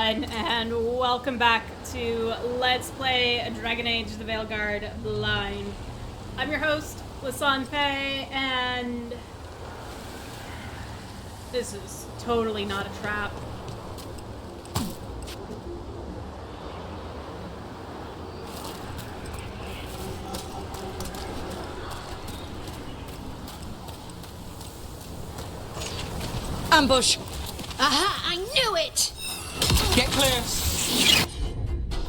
everyone, and welcome back to Let's Play Dragon Age The Veilguard Blind. I'm your host, Lasante, and this is totally not a trap. Ambush! Aha! I knew it! Get clear!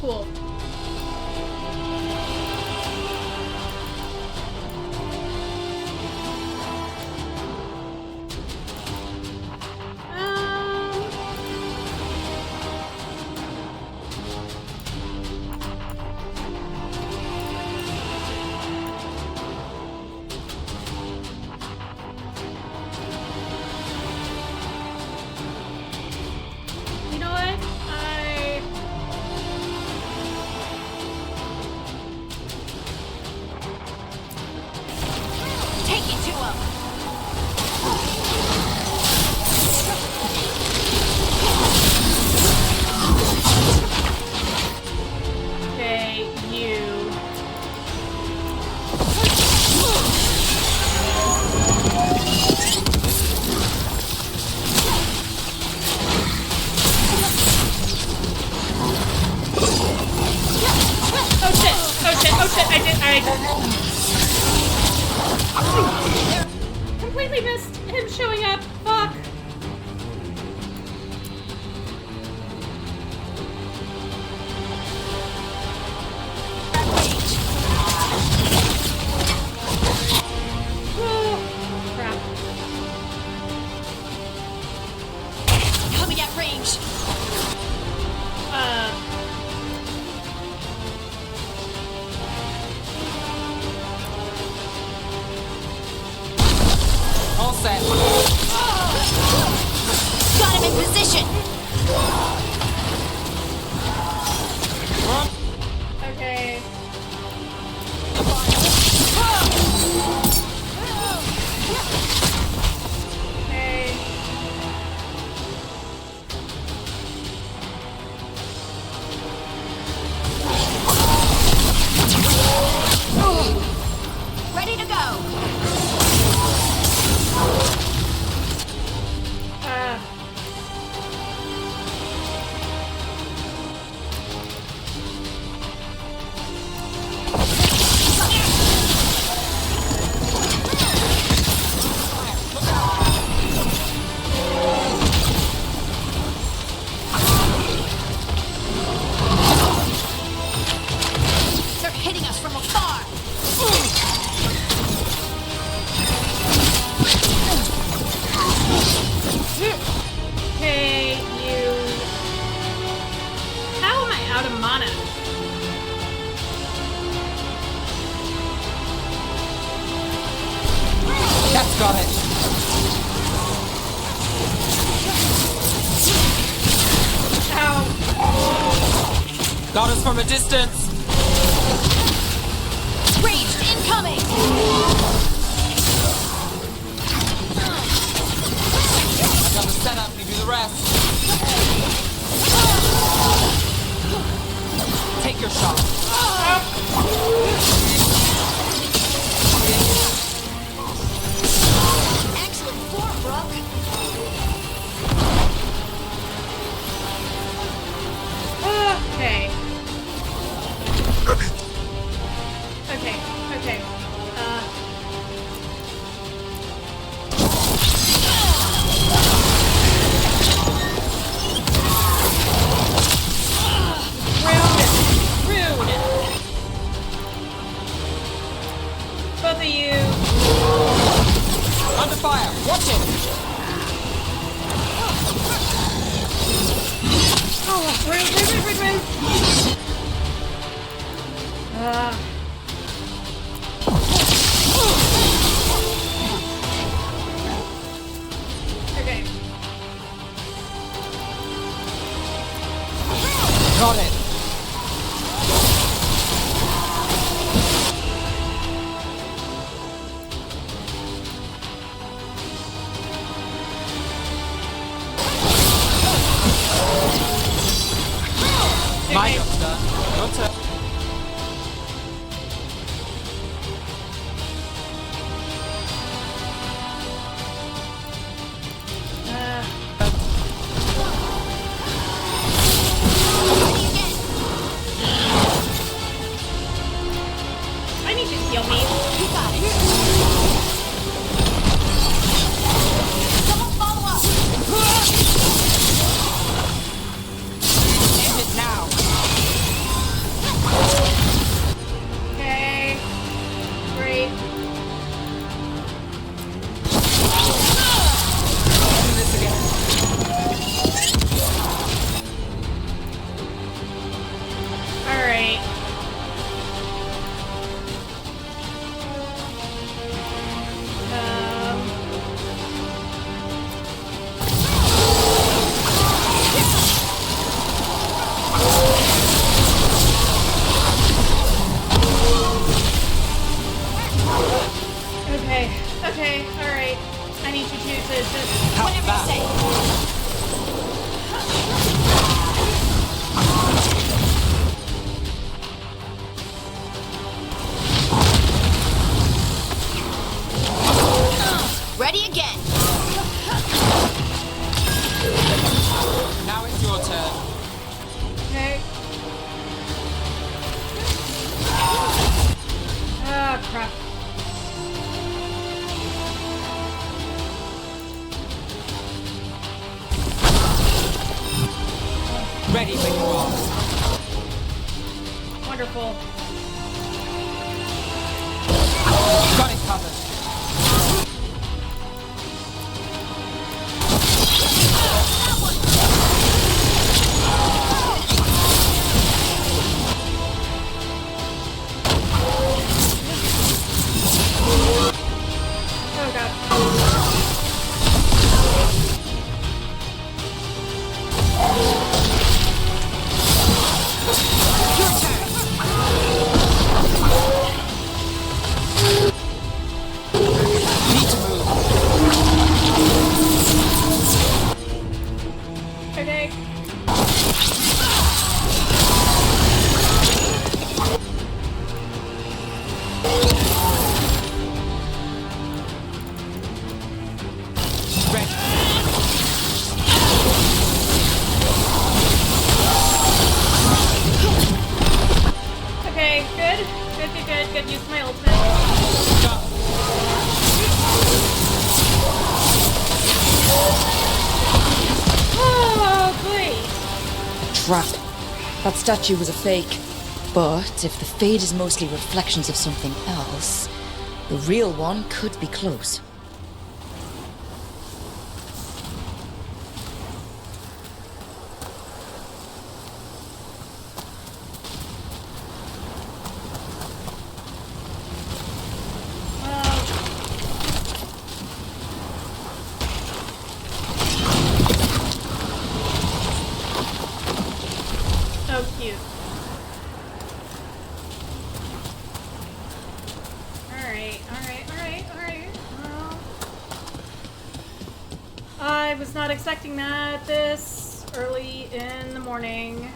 Cool. You know what? Take it to him! Okay, you. Oh shit! Oh shit! Oh shit! I completely missed him showing up. Fuck. Oh, crap. Coming at range! All set. Got him in position! Okay. Okay. Ready to go! They're hitting us from afar! Okay, you. How am I out of mana? That's got it. Ow. Got us from a distance. Ranged incoming! I got the setup, you do the rest. Take your shot. Excellent form, Brooke! Okay. Okay. Rude. Both of you. Under fire. Watch it. Rude. Okay. Got it. My okay. job's done. Your turn. I need you to heal me. You got it. Someone follow up. End it now. Okay. Great. Do this again. Alright. Okay, alright. I need you to just... How's Whatever that? you say. Ready again. Now it's your turn. Okay. Ah, crap. Ready when you are. Wonderful. Got it covered. Oh god. Need to move. Okay. Ready. Okay, good. Good. Use my ultimate. Go. Oh, please. Trap. That statue was a fake. But if the fade is mostly reflections of something else, the real one could be close. So cute. Alright. Well, I was not expecting that this early in the morning.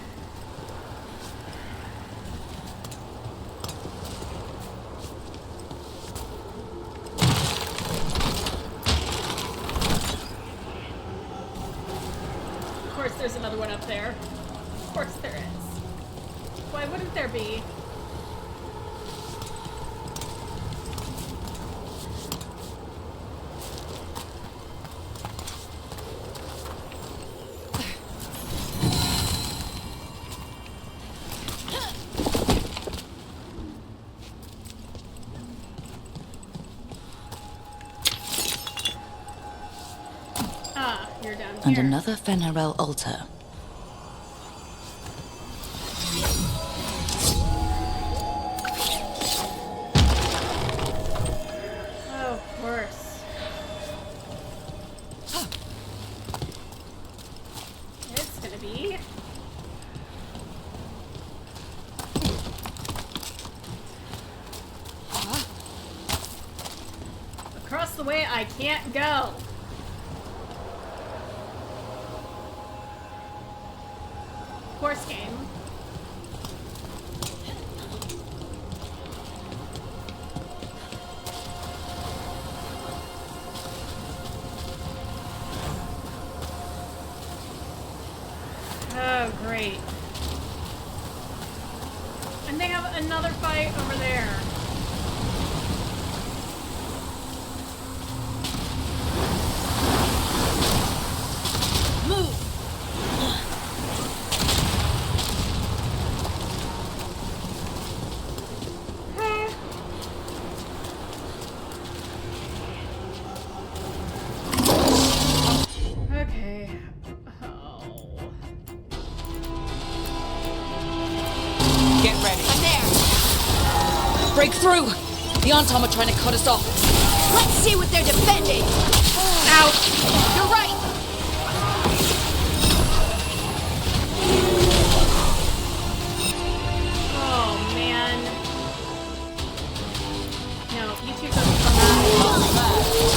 Of course there's another one up there. Of course there is. Why wouldn't there be? Ah, you're down And here. another Fenarel altar. Oh, worse. It's gonna be. Across the way I can't go. Course game. Oh, great. And they have another fight over there. Move. Okay. Oh. Get ready. I'm there. Break through! The Antom are trying to cut us off. Let's see what they're defending. Ouch! You're right. Oh, man. No, you two focus on that.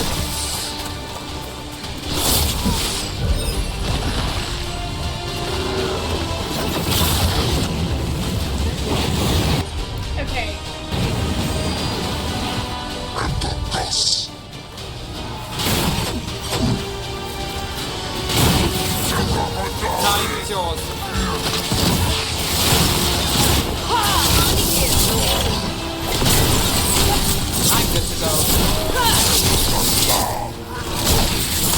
Okay. Time is yours. I'm good to go.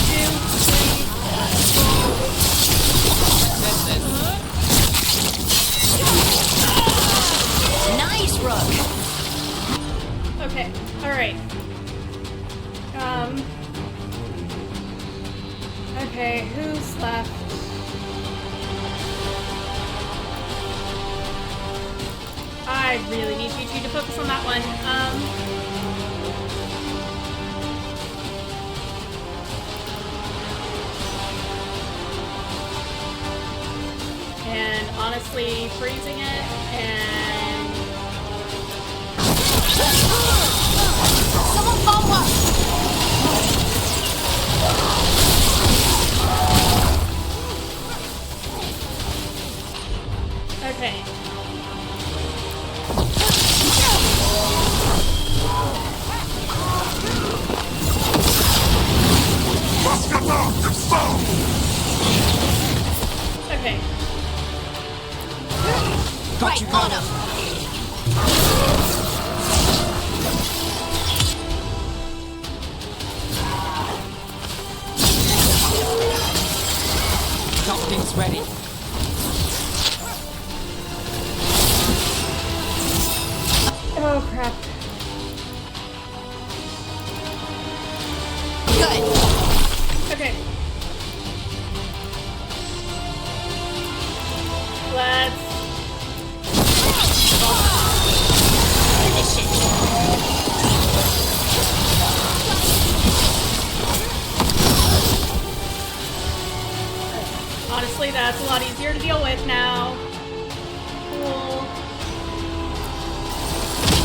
2, 3. Nice, Rook. Okay. Alright. Okay, who's left? I really need you two to focus on that one. And honestly, freezing it and Someone follow up. okay. Okay. Got Right you on covered. him. Got things ready. Oh crap. Good. Okay. Let's Finish it. honestly, that's a lot easier to deal with now. Cool.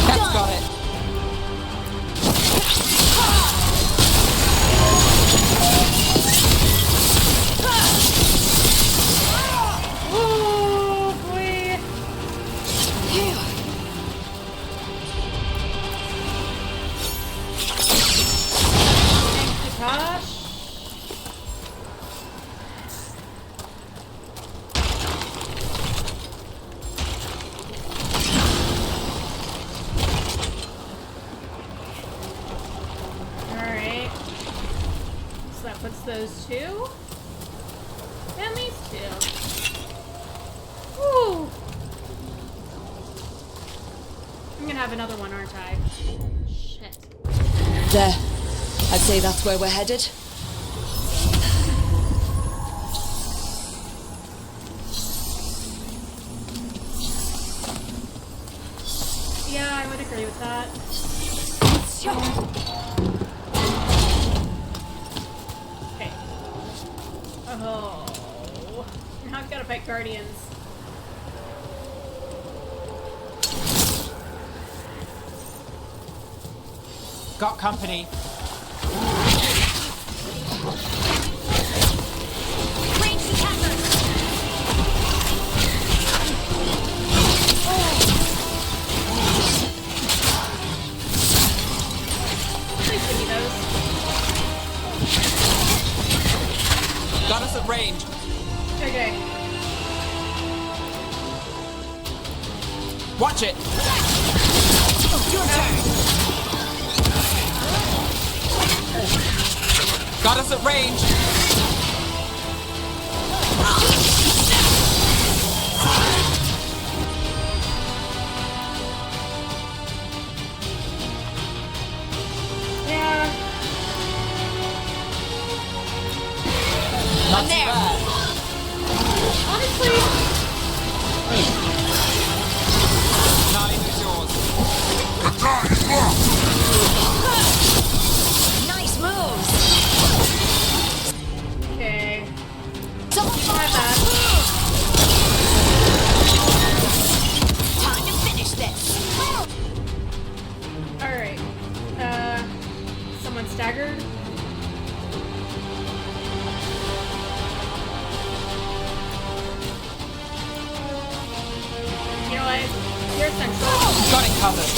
That's got it. Oh boy. Phew. Thank you, Tosh. Alright. So that puts those two. And these two. Woo! I'm gonna have another one, aren't I? Shit. There. I'd say that's where we're headed. Yeah, I would agree with that. Okay. Oh. Now I've gotta fight Guardians. Got company. Ranged attackers. Please give me those. Got us at range. Okay. Watch it! Your turn. Got us at range! Yeah. Not too there. bad. Honestly, Not even yours. Nice moves. okay. Double Not fire. bad. Time to finish this. Alright. Someone staggered. You know what? You're central. Got it covered.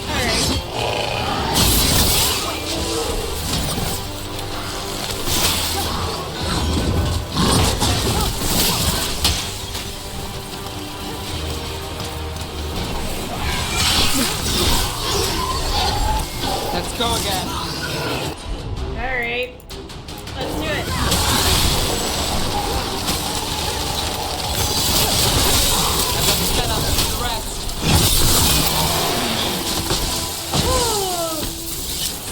Alright. Let's go again. Alright. Let's do it. I've got the setup for the rest.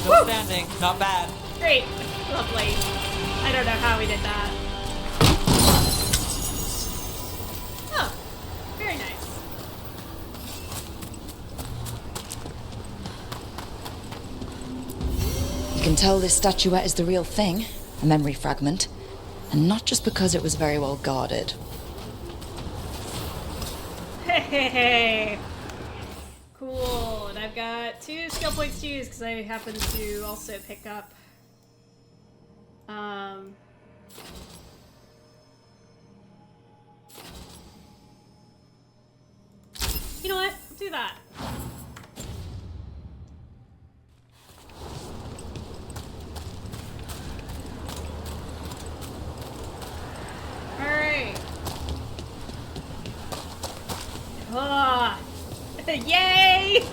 Still standing. Not bad. Great. Lovely. I don't know how we did that. Oh. Very nice. You can tell this statuette is the real thing, a memory fragment, and not just because it was very well guarded. Hey. Cool. And I've got 2 skill points to use because I happen to also pick up you know what? Do that. Alright. Ah. Yay!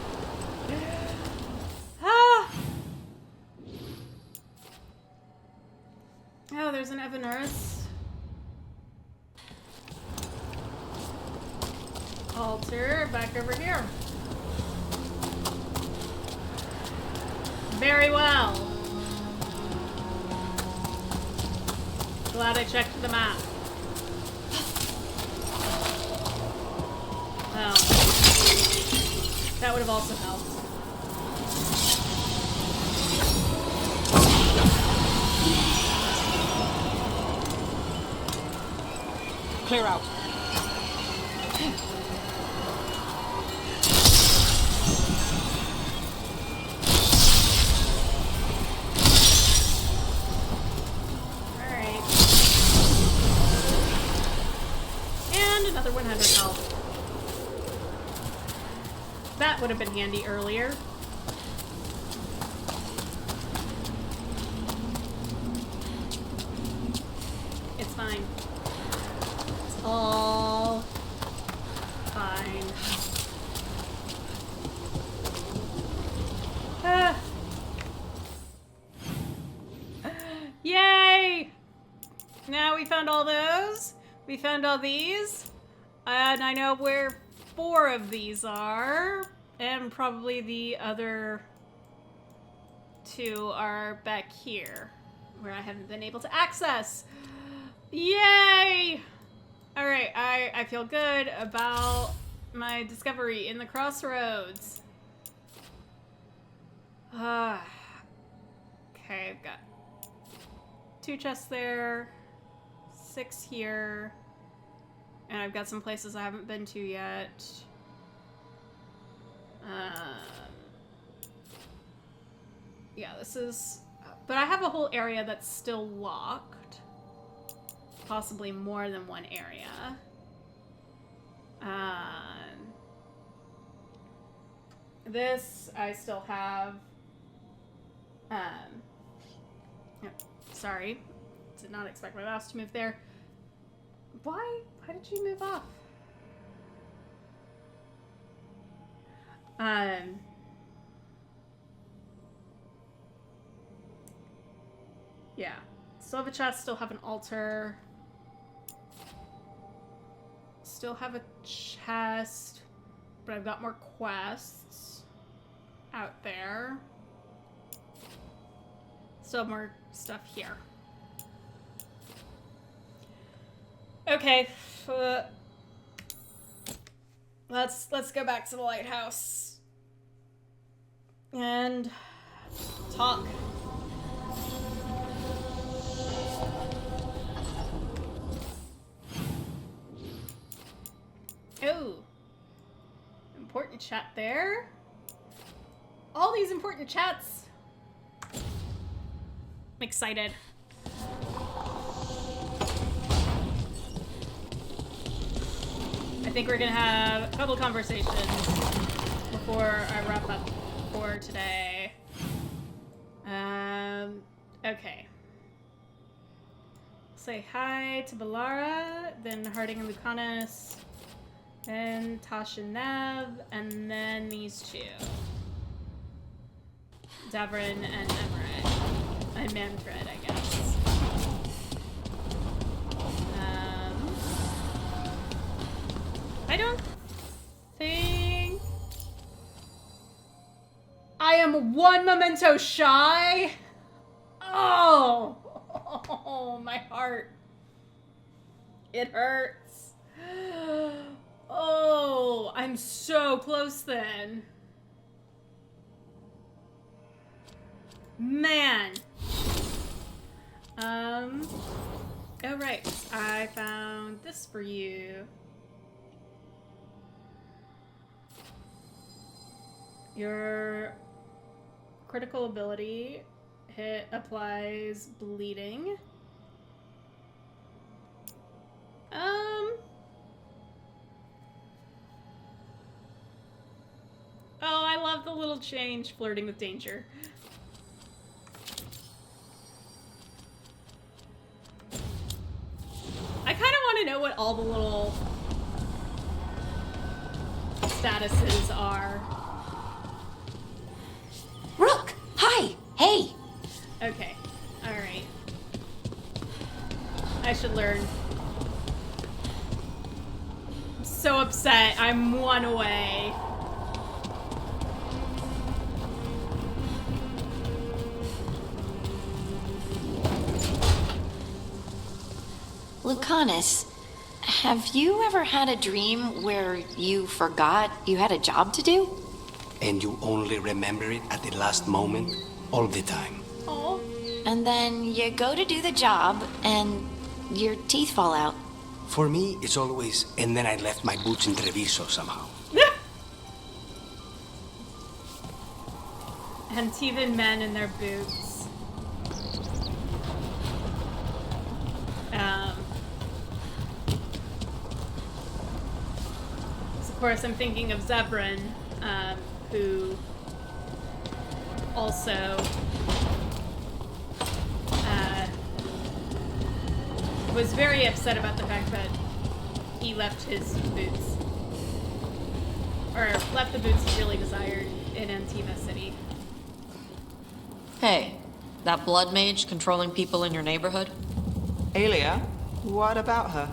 Ah. Oh, there's an Evanurus. Altar back over here. Very well. Glad I checked the map. Well, that would have also helped. Clear out. Alright. And another 100 health. That would have been handy earlier. It's fine. It's all fine. Ah. Yay! Now we found all those. We found all these. And I know where 4 of these are. And probably the other 2 are back here, where I haven't been able to access. Yay! Alright, I feel good about my discovery in the Crossroads. Okay, I've got 2 chests there, 6 here, and I've got some places I haven't been to yet. Yeah, this is... But I have a whole area that's still locked. Possibly more than one area. This I still have. Sorry, did not expect my mouse to move there. Why did you move off? Yeah, still have a chest, still have an altar. Still have a chest, but I've got more quests out there. Still have more stuff here. Okay, let's go back to the lighthouse and talk. Oh, important chat there. All these important chats. I'm excited. I think we're gonna have a couple conversations before I wrap up for today. Okay. Say hi to Balara, then Harding and Lucanus, then Tasha Nev, and then these two. Davrin and Emmerich. And Manfred, I guess. I don't think... I am one memento shy? Oh, my heart. It hurts. Oh, I'm so close then. Man. Oh right, I found this for you. Your critical ability hit applies bleeding. Oh, I love the little change, flirting with danger. I kind of want to know what all the little statuses are. Rook! Hi! Hey! Okay. Alright. I should learn. I'm so upset. I'm one away. Lucanus, have you ever had a dream where you forgot you had a job to do? And you only remember it at the last moment, all the time. Oh. And then you go to do the job and your teeth fall out. For me, it's always, and then I left my boots in Treviso somehow. Antivan men in their boots. Of course, I'm thinking of Zebrin, who also was very upset about the fact that he left his boots, or left the boots he really desired in Antiva City. Hey, that blood mage controlling people in your neighborhood? Alia, what about her?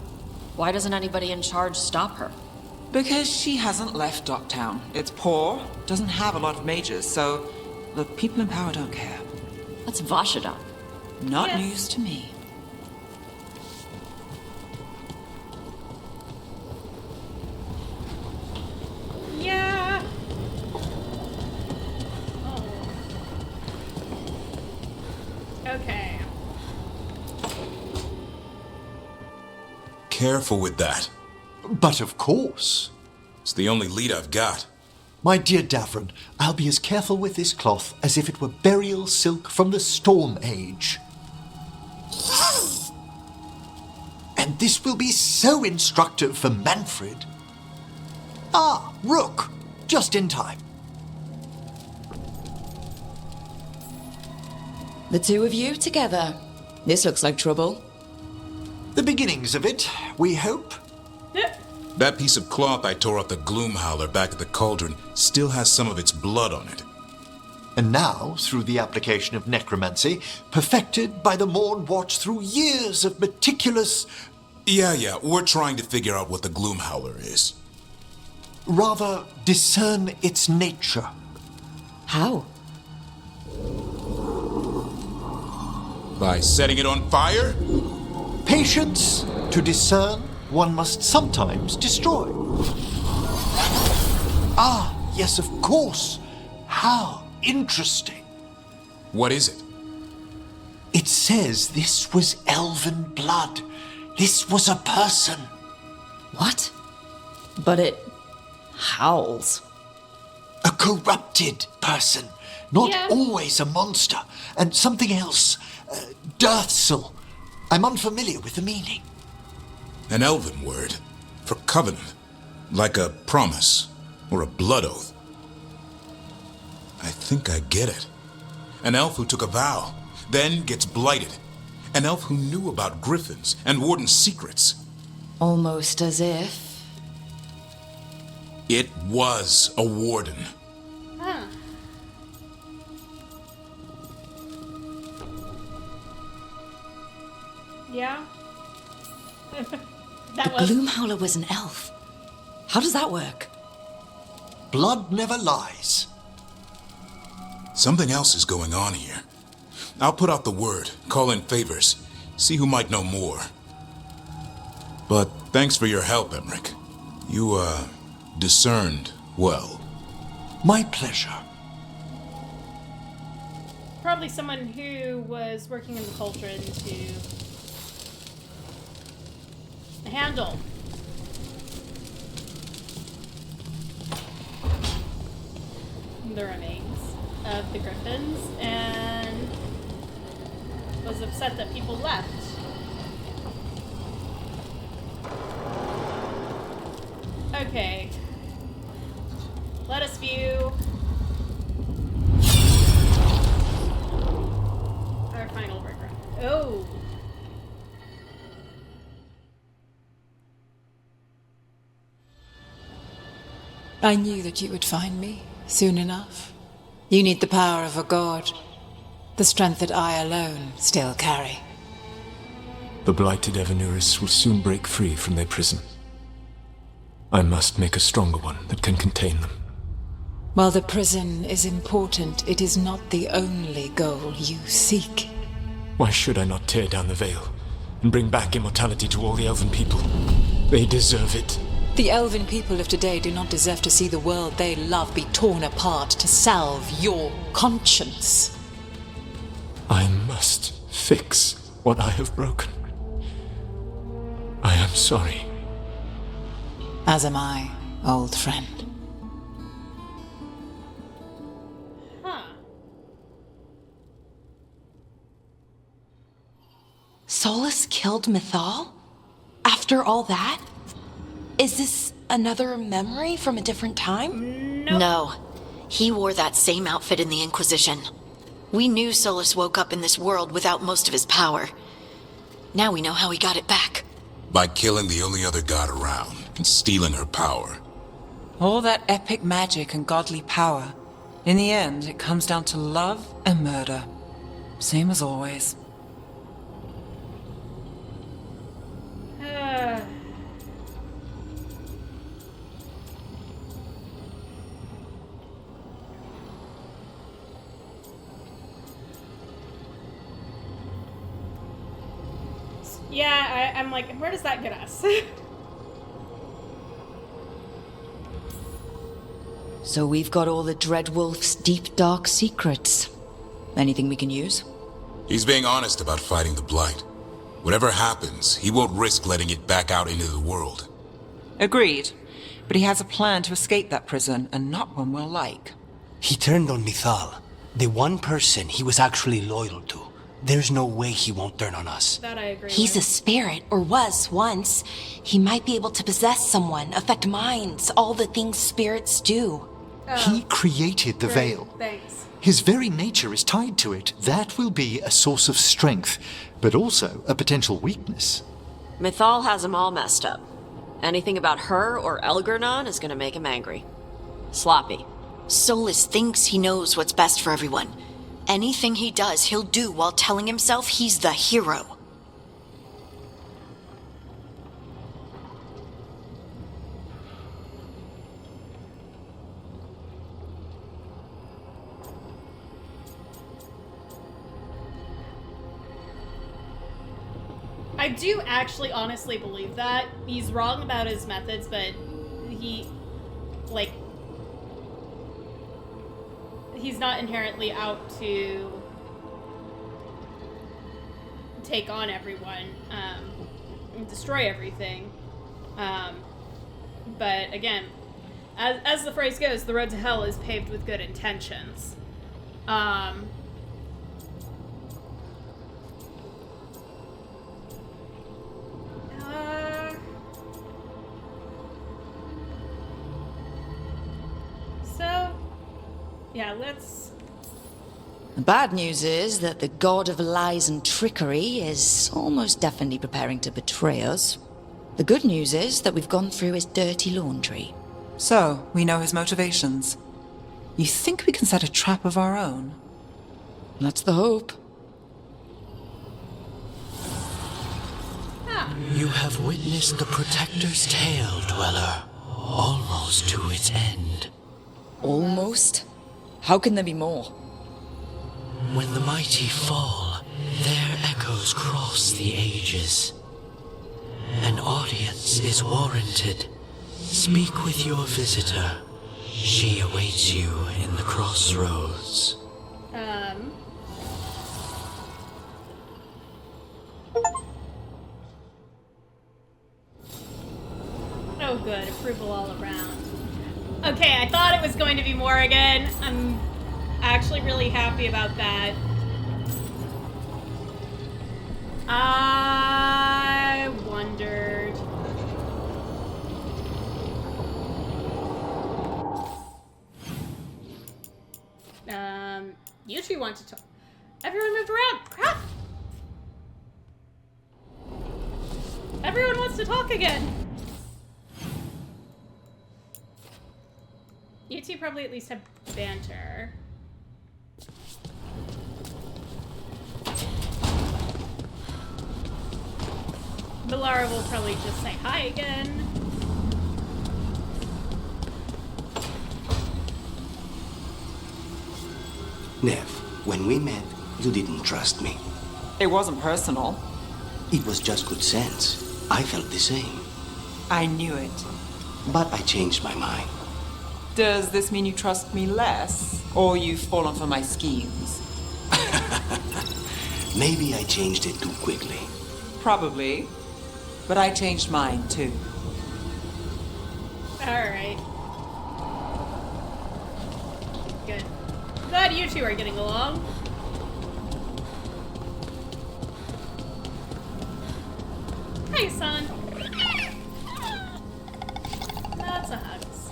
Why doesn't anybody in charge stop her? Because she hasn't left Docktown. It's poor, doesn't have a lot of mages, so the people in power don't care. That's Vashida. Not Yes. news to me. Yeah. Oh. Okay. Careful with that. But of course. It's the only lead I've got. My dear Davron, I'll be as careful with this cloth as if it were burial silk from the Storm Age. And this will be so instructive for Manfred. Ah, Rook, just in time. The two of you together. This looks like trouble. The beginnings of it, we hope. That piece of cloth I tore off the gloom howler back at the cauldron still has some of its blood on it. And now, through the application of necromancy, perfected by the Morn Watch through years of meticulous... Yeah, we're trying to figure out what the gloom howler is. Rather, discern its nature. How? By setting it on fire? Patience. To discern, one must sometimes destroy. Ah, yes, of course. How interesting. What is it? It says this was elven blood. This was a person. What? But it howls. A corrupted person. Not Yeah. always a monster. And something else. Deathsel. I'm unfamiliar with the meaning. An elven word for covenant, like a promise or a blood oath. I think I get it. An elf who took a vow, then gets blighted. An elf who knew about griffins and warden's secrets. Almost as if... It was a warden. Huh. Yeah. The Gloomhowler was an elf. How does that work? Blood never lies. Something else is going on here. I'll put out the word, call in favors, see who might know more. But thanks for your help, Emmerich. You, discerned well. My pleasure. Probably someone who was working in the cauldron to handle the remains of the griffins and was upset that people left. Okay. Let us view our final workaround. Oh. I knew that you would find me soon enough. You need the power of a god, the strength that I alone still carry. The blighted Evanuris will soon break free from their prison. I must make a stronger one that can contain them. While the prison is important, it is not the only goal you seek. Why should I not tear down the veil and bring back immortality to all the elven people? They deserve it. The elven people of today do not deserve to see the world they love be torn apart to salve your conscience. I must fix what I have broken. I am sorry. As am I, old friend. Huh. Solus killed Mythal? After all that? Is this another memory from a different time? Nope. No. He wore that same outfit in the Inquisition. We knew Solus woke up in this world without most of his power. Now we know how he got it back. By killing the only other god around and stealing her power. All that epic magic and godly power. In the end, it comes down to love and murder. Same as always. Yeah, I'm like, where does that get us? So we've got all the Dreadwolf's deep, dark secrets. Anything we can use? He's being honest about fighting the Blight. Whatever happens, he won't risk letting it back out into the world. Agreed. But he has a plan to escape that prison, and not one we'll like. He turned on Mythal, the one person he was actually loyal to. There's no way he won't turn on us. That I agree He's a with. spirit, or was once. He might be able to possess someone, affect minds, all the things spirits do. He created the Great, veil. thanks. His very nature is tied to it. That will be a source of strength, but also a potential weakness. Mythal has him all messed up. Anything about her or Elgernon is gonna make him angry. Sloppy. Solus thinks he knows what's best for everyone. Anything he does, he'll do while telling himself he's the hero. I do actually honestly believe that. He's wrong about his methods, but he's not inherently out to take on everyone, and destroy everything. But again, as the phrase goes, the road to hell is paved with good intentions. Yeah, let's... The bad news is that the god of lies and trickery is almost definitely preparing to betray us. The good news is that we've gone through his dirty laundry. So, we know his motivations. You think we can set a trap of our own? That's the hope. You have witnessed the Protector's tale, Dweller, almost to its end. Almost? How can there be more? When the mighty fall, their echoes cross the ages. An audience is warranted. Speak with your visitor. She awaits you in the Crossroads. Oh good, approval all around. Okay, I thought it was going to be more again. I'm actually really happy about that. I wondered... you two want to talk. Everyone moved around. Crap! Everyone wants to talk again. You two probably at least have banter. Belara will probably just say hi again. Nev, when we met, you didn't trust me. It wasn't personal. It was just good sense. I felt the same. I knew it. But I changed my mind. Does this mean you trust me less? Or you've fallen for my schemes? Maybe I changed it too quickly. Probably. But I changed mine, too. Alright. Good. Glad you two are getting along. Hey, son. Lots of hugs.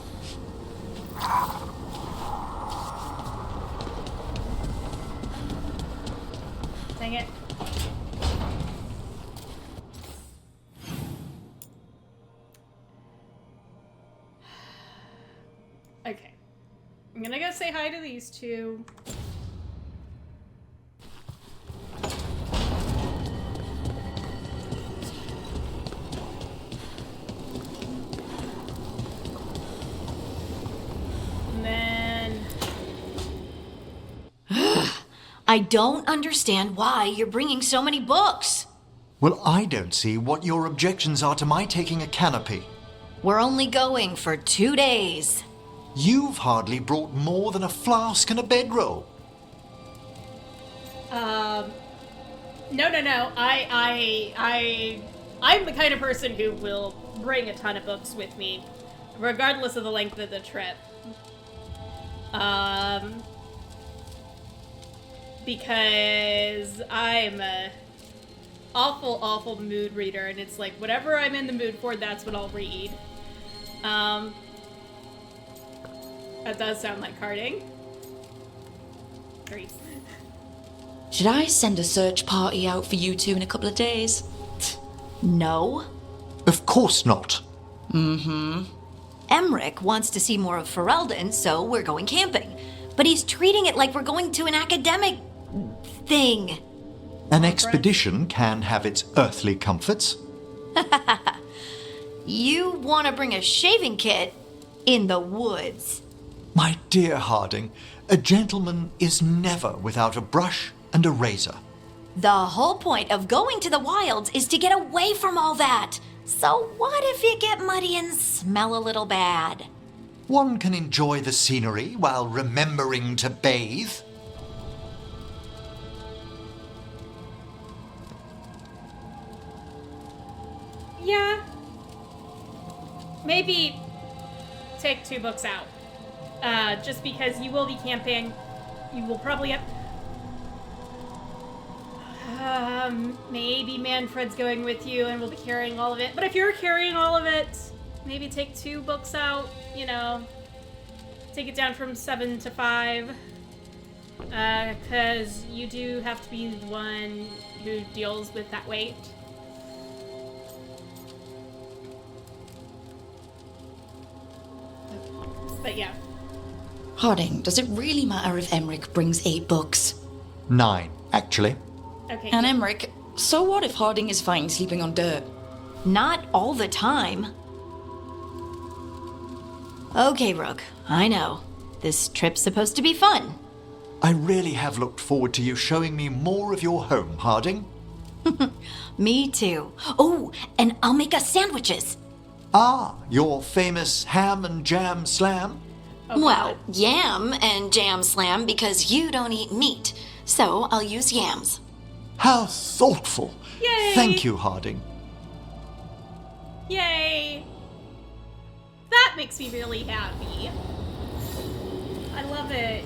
Dang it. Okay. I'm gonna go say hi to these two. And then... I don't understand why you're bringing so many books. Well, I don't see what your objections are to my taking a canopy. We're only going for 2 days. You've hardly brought more than a flask and a bedroll. No. I'm the kind of person who will bring a ton of books with me, regardless of the length of the trip. Because I'm a awful mood reader, and it's like whatever I'm in the mood for, that's what I'll read. That does sound like Harding. 3. Should I send a search party out for you two in a couple of days? No. Of course not. Emmerich wants to see more of Ferelden, so we're going camping. But he's treating it like we're going to an academic thing. An expedition can have its earthly comforts. You want to bring a shaving kit in the woods. My dear Harding, a gentleman is never without a brush and a razor. The whole point of going to the wilds is to get away from all that. So what if you get muddy and smell a little bad? One can enjoy the scenery while remembering to bathe. Yeah. Maybe take 2 books out. Just because you will be camping. You will probably have... maybe Manfred's going with you and we'll be carrying all of it. But if you're carrying all of it, maybe take 2 books out, you know. Take it down from 7 to 5. Because you do have to be the one who deals with that weight. But yeah. Harding, does it really matter if Emmerich brings 8 books? 9, actually. Okay. And Emmerich, so what if Harding is fine sleeping on dirt? Not all the time. Okay, Rook, I know. This trip's supposed to be fun. I really have looked forward to you showing me more of your home, Harding. Me too. Oh, and I'll make us sandwiches. Ah, your famous ham and jam slam? Oh, well, yam and jam slam because you don't eat meat. So I'll use yams. How thoughtful. Yay! Thank you, Harding. Yay! That makes me really happy. I love it.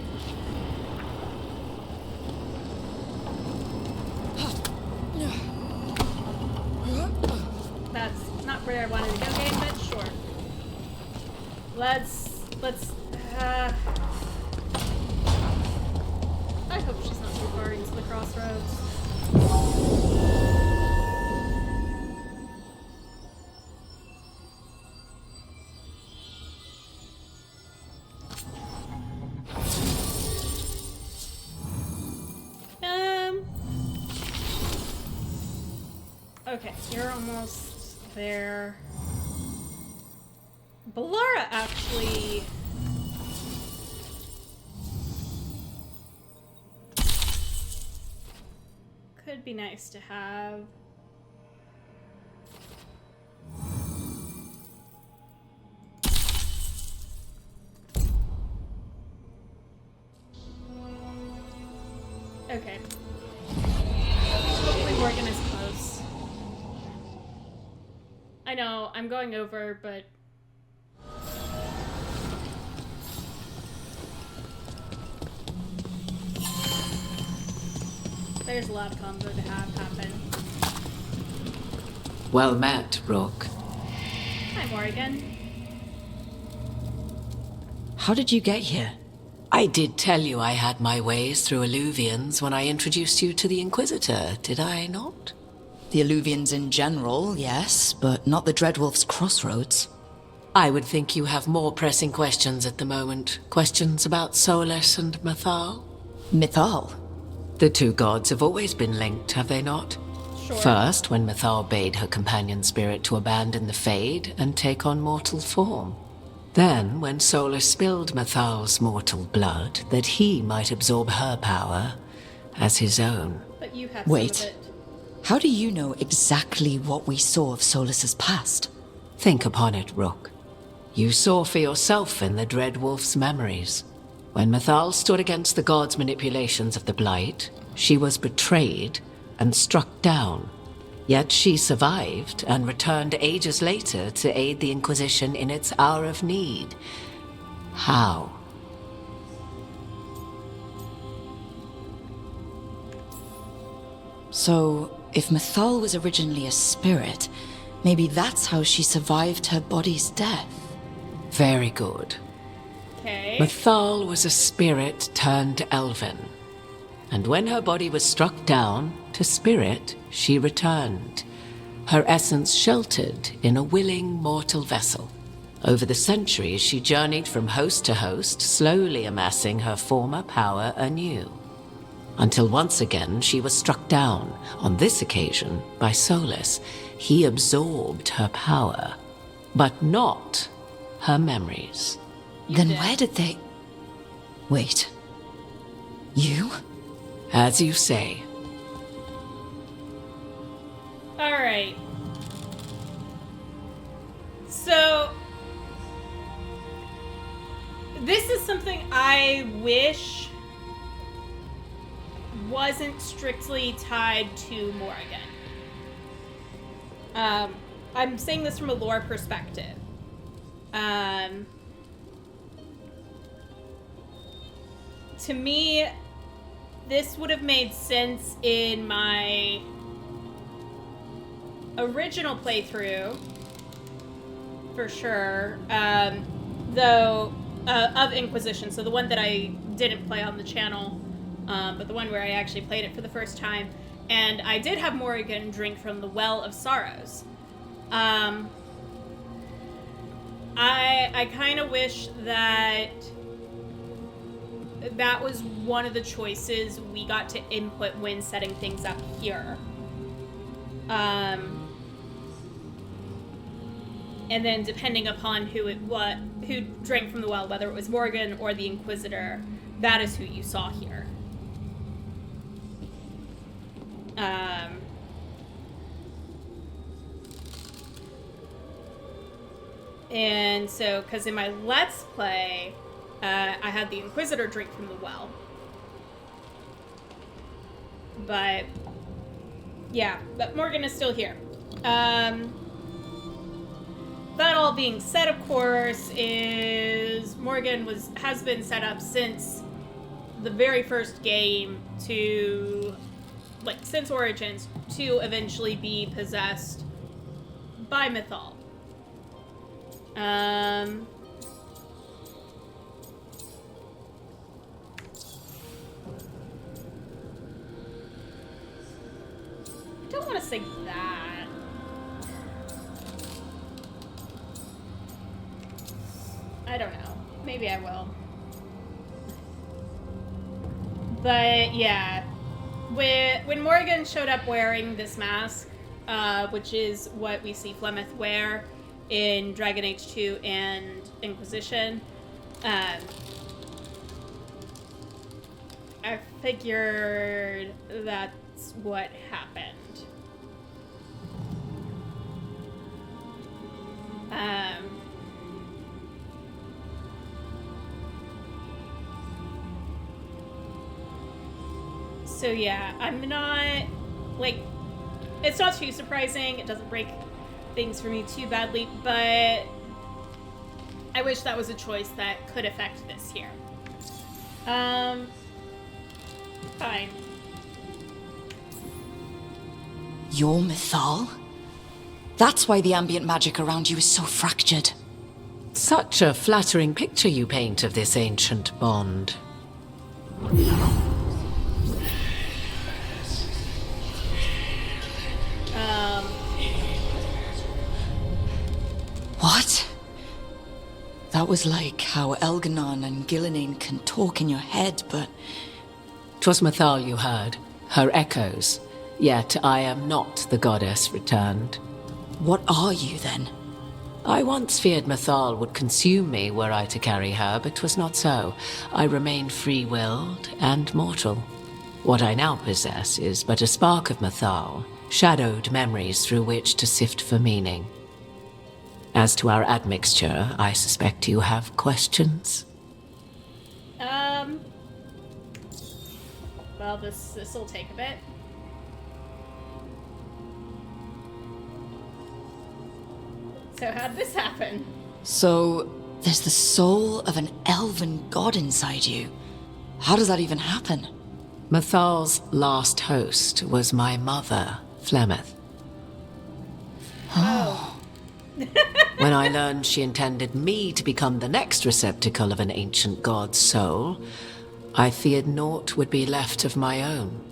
That's not where I wanted to go, game, but sure. Let's, I hope she's not too far into the Crossroads. Okay, you're almost there. Balara actually... could be nice to have. Okay. Hopefully Morgan is close. I know, I'm going over, but... there's a lot of combo to have happen. Well met, Rook. Hi, Morgan. How did you get here? I did tell you I had my ways through Illuvians when I introduced you to the Inquisitor, did I not? The Illuvians in general, yes, but not the Dreadwolf's Crossroads. I would think you have more pressing questions at the moment. Questions about Solus and Mythal? Mythal? The 2 gods have always been linked, have they not? Sure. First, when Mythal bade her companion spirit to abandon the Fade and take on mortal form. Then, when Solus spilled Mythal's mortal blood, that he might absorb her power as his own. But you have Wait. some of it. How do you know exactly what we saw of Solus's past? Think upon it, Rook. You saw for yourself in the Dreadwolf's memories. When Mythal stood against the gods' manipulations of the Blight, she was betrayed and struck down. Yet she survived and returned ages later to aid the Inquisition in its hour of need. How? So, if Mythal was originally a spirit, maybe that's how she survived her body's death. Very good. Okay. Mathal was a spirit turned elven. And when her body was struck down, to spirit she returned. Her essence sheltered in a willing mortal vessel. Over the centuries, she journeyed from host to host, slowly amassing her former power anew. Until once again she was struck down, on this occasion by Solus. He absorbed her power, but not her memories. Then where did they... Wait. You? As you say. Alright. So... this is something I wish wasn't strictly tied to Morrigan. I'm saying this from a lore perspective. To me, this would have made sense in my original playthrough, for sure, though, of Inquisition, so the one that I didn't play on the channel, but the one where I actually played it for the first time, and I did have Morrigan drink from the Well of Sorrows. I kind of wish that that was one of the choices we got to input when setting things up here. And then depending upon who drank from the well, whether it was Morgan or the Inquisitor, that is who you saw here. And so, because in my Let's Play, I had the Inquisitor drink from the well. But, yeah, but Morgan is still here. That all being said, of course, is Morgan has been set up since the very first game to, like, since Origins, to eventually be possessed by Mythal. I don't want to say that. I don't know. Maybe I will. But yeah, when Morgan showed up wearing this mask, which is what we see Flemeth wear in Dragon Age 2 and Inquisition, I figured that's what happened. So yeah, I'm not, like, it's not too surprising. It doesn't break things for me too badly, but I wish that was a choice that could affect this here. Fine. You're Mythal? That's why the ambient magic around you is so fractured. Such a flattering picture you paint of this ancient bond. What? That was like how Elganon and Gillinane can talk in your head, but... 'Twas Mythal you heard, her echoes. Yet I am not the goddess returned. What are you, then? I once feared Mythal would consume me were I to carry her, but 'twas not so. I remain free-willed and mortal. What I now possess is but a spark of Mythal, shadowed memories through which to sift for meaning. As to our admixture, I suspect you have questions. Well, this'll take a bit. So how'd this happen? So, there's the soul of an elven god inside you. How does that even happen? Mythal's last host was my mother, Flemeth. Oh. When I learned she intended me to become the next receptacle of an ancient god's soul, I feared naught would be left of my own.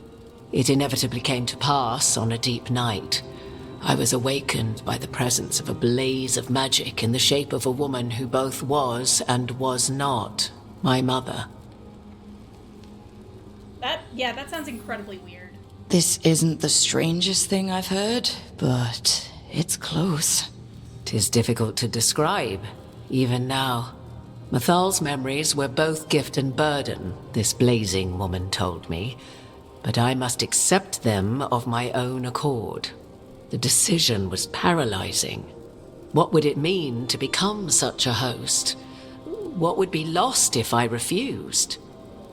It inevitably came to pass on a deep night. I was awakened by the presence of a blaze of magic in the shape of a woman who both was and was not my mother. That sounds incredibly weird. This isn't the strangest thing I've heard, but it's close. 'Tis difficult to describe, even now. Mathal's memories were both gift and burden, this blazing woman told me, but I must accept them of my own accord. The decision was paralyzing. What would it mean to become such a host? What would be lost if I refused?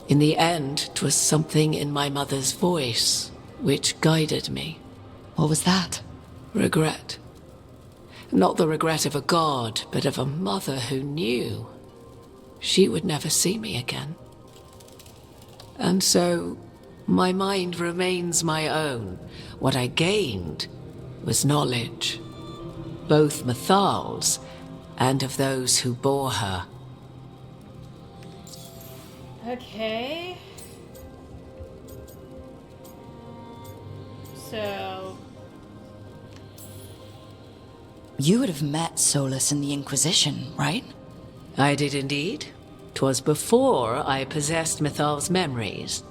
In the end, 'twas something in my mother's voice which guided me. What was that? Regret. Not the regret of a god, but of a mother who knew she would never see me again. And so, my mind remains my own. What I gained was knowledge, both Mathal's and of those who bore her. Okay. So... You would have met Solus in the Inquisition, right? I did indeed. 'Twas before I possessed Mathal's memories.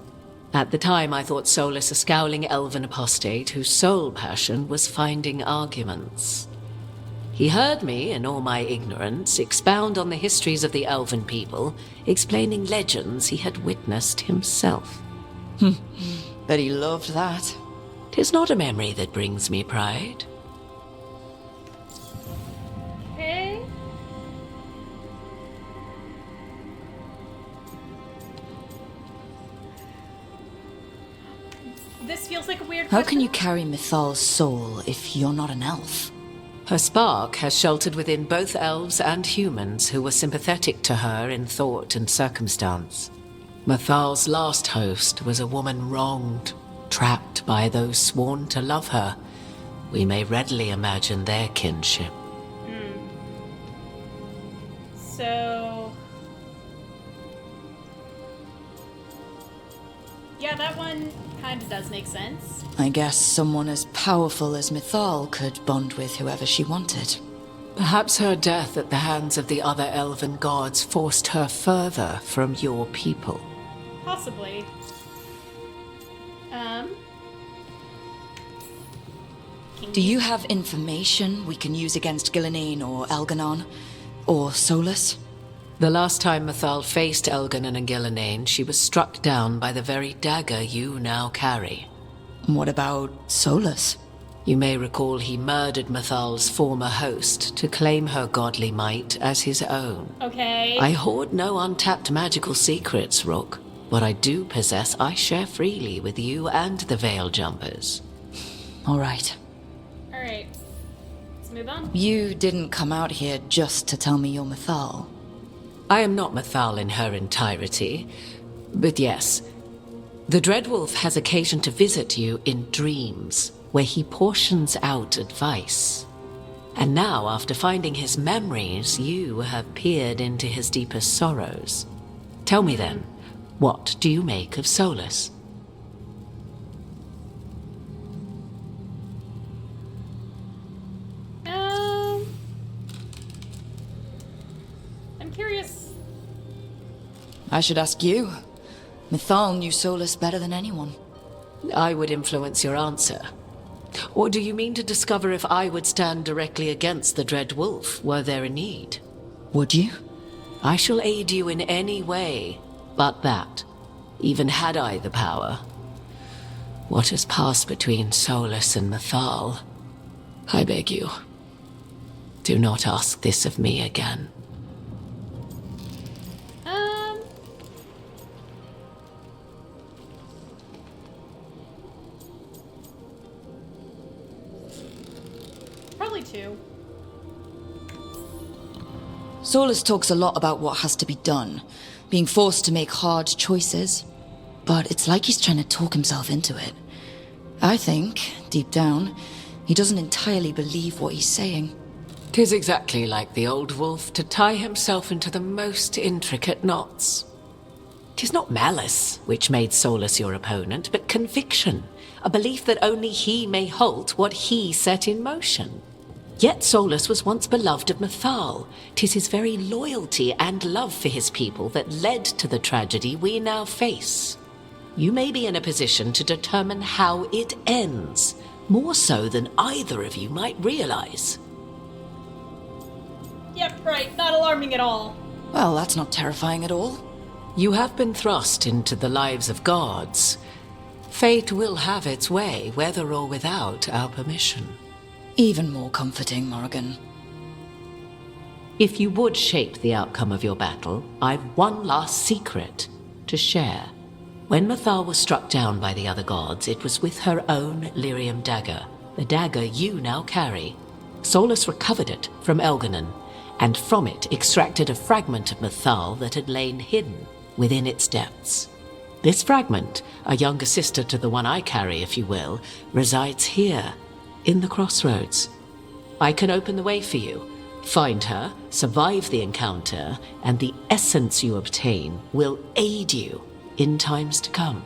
At the time, I thought Solus a scowling elven apostate whose sole passion was finding arguments. He heard me, in all my ignorance, expound on the histories of the elven people, explaining legends he had witnessed himself. Bet he loved that. 'Tis not a memory that brings me pride. Okay. This feels like a weird How question. can you carry Mathal's soul if you're not an elf? Her spark has sheltered within both elves and humans who were sympathetic to her in thought and circumstance. Mathal's last host was a woman wronged, trapped by those sworn to love her. We may readily imagine their kinship. So... yeah, that one kind of does make sense. I guess someone as powerful as Mithal could bond with whoever she wanted. Perhaps her death at the hands of the other elven gods forced her further from your people. Possibly. Do you have information we can use against Gillenane or Elganon? Or Solus? The last time Mathal faced Elganon and Gillenane, she was struck down by the very dagger you now carry. What about Solus? You may recall he murdered Mathal's former host to claim her godly might as his own. Okay. I hoard no untapped magical secrets, Rook. What I do possess, I share freely with you and the Veil Jumpers. All right. Alright. Let's move on. You didn't come out here just to tell me you're Mithal. I am not Mathal in her entirety, but yes, the Dreadwolf has occasion to visit you in dreams, where he portions out advice. And now, after finding his memories, you have peered into his deepest sorrows. Tell me then, what do you make of Solus? I'm curious. I should ask you. Mithal knew Solus better than anyone. I would influence your answer. Or do you mean to discover if I would stand directly against the Dread Wolf, were there a need? Would you? I shall aid you in any way, but that, even had I the power. What has passed between Solus and Mathal, I beg you, do not ask this of me again. Probably two. Solus talks a lot about what has to be done, being forced to make hard choices. But it's like he's trying to talk himself into it. I think, deep down, he doesn't entirely believe what he's saying. 'Tis exactly like the old wolf to tie himself into the most intricate knots. 'Tis not malice which made Solus your opponent, but conviction, a belief that only he may halt what he set in motion. Yet Solus was once beloved of Mythal. 'Tis his very loyalty and love for his people that led to the tragedy we now face. You may be in a position to determine how it ends, more so than either of you might realize. Yep, right. Not alarming at all. Well, that's not terrifying at all. You have been thrust into the lives of gods. Fate will have its way, whether or without our permission. Even more comforting, Morrigan. If you would shape the outcome of your battle, I've one last secret to share. When Mythal was struck down by the other gods, it was with her own lyrium dagger, the dagger you now carry. Solus recovered it from Elganon, and from it extracted a fragment of Mythal that had lain hidden within its depths. This fragment, a younger sister to the one I carry, if you will, resides here, in the Crossroads. I can open the way for you. Find her, survive the encounter, and the essence you obtain will aid you in times to come.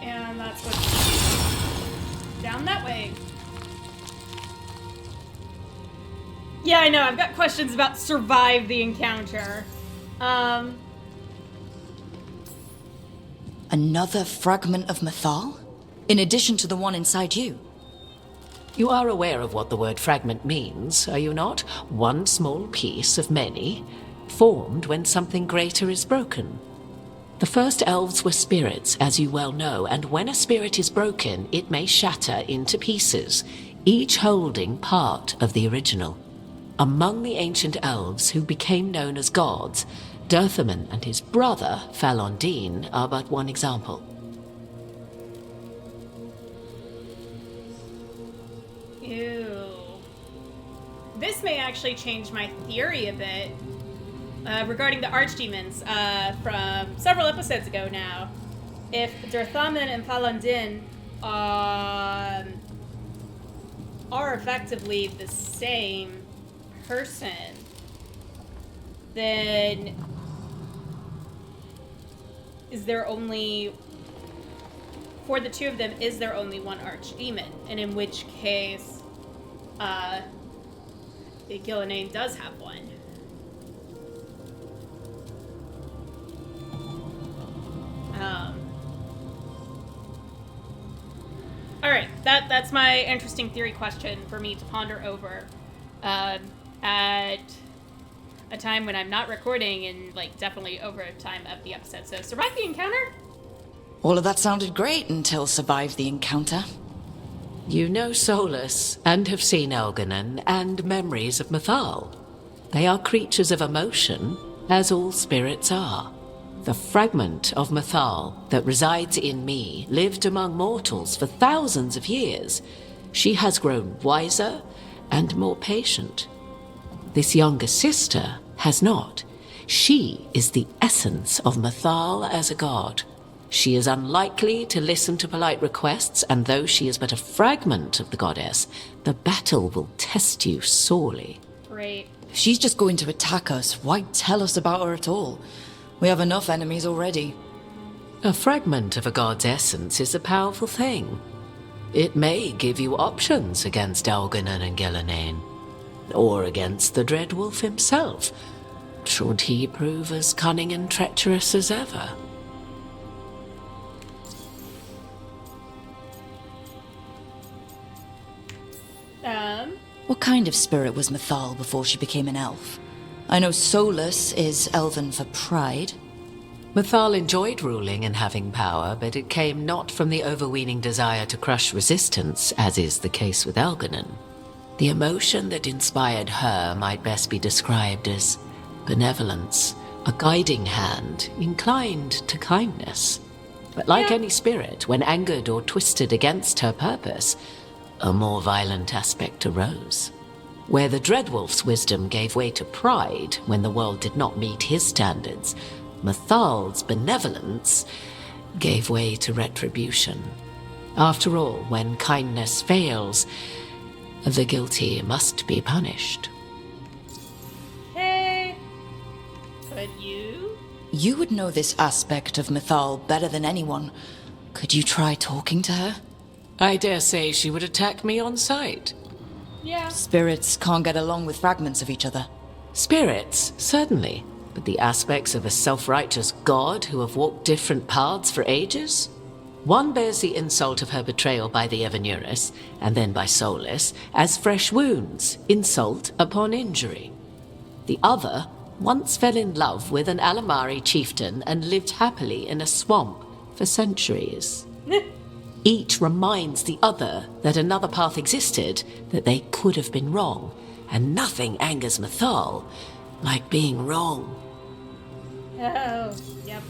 And that's what's down that way. Yeah, I know. I've got questions about survive the encounter. Another fragment of Mythal? In addition to the one inside you? You are aware of what the word fragment means, are you not? One small piece of many, formed when something greater is broken. The first elves were spirits, as you well know, and when a spirit is broken, it may shatter into pieces, each holding part of the original. Among the ancient elves who became known as gods, Dirthaman and his brother, Falondine, are but one example. Ew. This may actually change my theory a bit regarding the archdemons from several episodes ago now. If Dirthaman and Falondin are effectively the same person, then is there only, for the two of them, is there only one archdemon? And in which case, Gillenane does have one. Alright, that's my interesting theory question for me to ponder over at a time when I'm not recording and, like, definitely over time of the episode. So, survive the encounter? All of that sounded great until survive the encounter. You know Solus, and have seen Elganon, and memories of Mythal. They are creatures of emotion, as all spirits are. The fragment of Mythal that resides in me lived among mortals for thousands of years. She has grown wiser and more patient. This younger sister has not. She is the essence of Mythal as a god. She is unlikely to listen to polite requests, and though she is but a fragment of the goddess, the battle will test you sorely. Great. If she's just going to attack us, why tell us about her at all? We have enough enemies already. A fragment of a god's essence is a powerful thing. It may give you options against Elganon and Gillenane, or against the Dread Wolf himself, should he prove as cunning and treacherous as ever. What kind of spirit was Mythal before she became an elf? I know Solus is elven for pride. Mythal enjoyed ruling and having power, but it came not from the overweening desire to crush resistance, as is the case with Elganon. The emotion that inspired her might best be described as benevolence, a guiding hand, inclined to kindness. But like any spirit, when angered or twisted against her purpose, a more violent aspect arose. Where the Dreadwolf's wisdom gave way to pride when the world did not meet his standards, Mythal's benevolence gave way to retribution. After all, when kindness fails, the guilty must be punished. You would know this aspect of Mythal better than anyone. Could you try talking to her? I dare say she would attack me on sight. Yeah. Spirits can't get along with fragments of each other. Spirits, certainly. But the aspects of a self-righteous god who have walked different paths for ages? One bears the insult of her betrayal by the Evanurus, and then by Solus, as fresh wounds, insult upon injury. The other once fell in love with an Alamari chieftain and lived happily in a swamp for centuries. Each reminds the other that another path existed, that they could have been wrong, and nothing angers Mythal like being wrong. Oh, yep.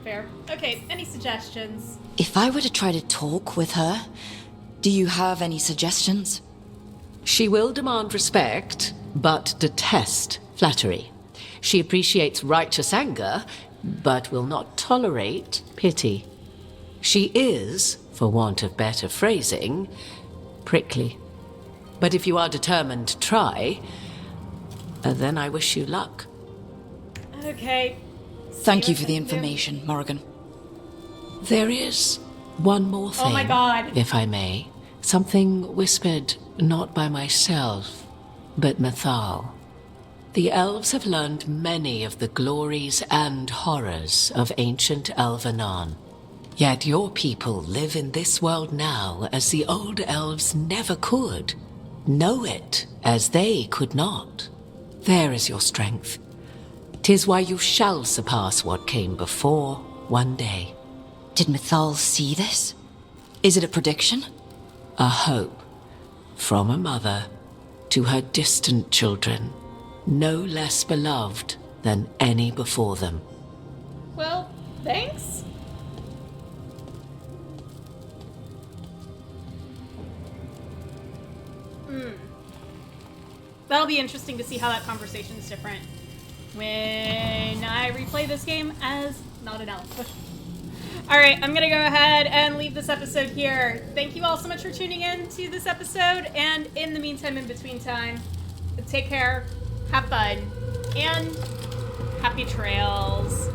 Fair. Okay, any suggestions? If I were to try to talk with her, do you have any suggestions? She will demand respect, but detest flattery. She appreciates righteous anger, but will not tolerate pity. She is, for want of better phrasing, prickly. But if you are determined to try, then I wish you luck. Okay. Thank you for the information, Morrigan. There is one more thing. Oh my god. If I may. Something whispered not by myself, but Mythal. The elves have learned many of the glories and horrors of ancient Elvenon. Yet your people live in this world now as the old elves never could. Know it as they could not. There is your strength. 'Tis why you shall surpass what came before one day. Did Mythal see this? Is it a prediction? A hope from a mother to her distant children, no less beloved than any before them. Well, thanks. That'll be interesting to see how that conversation's different when I replay this game as not an elf. Alright, I'm gonna go ahead and leave this episode here. Thank you all so much for tuning in to this episode, and in the meantime, in between time, take care, have fun, and happy trails.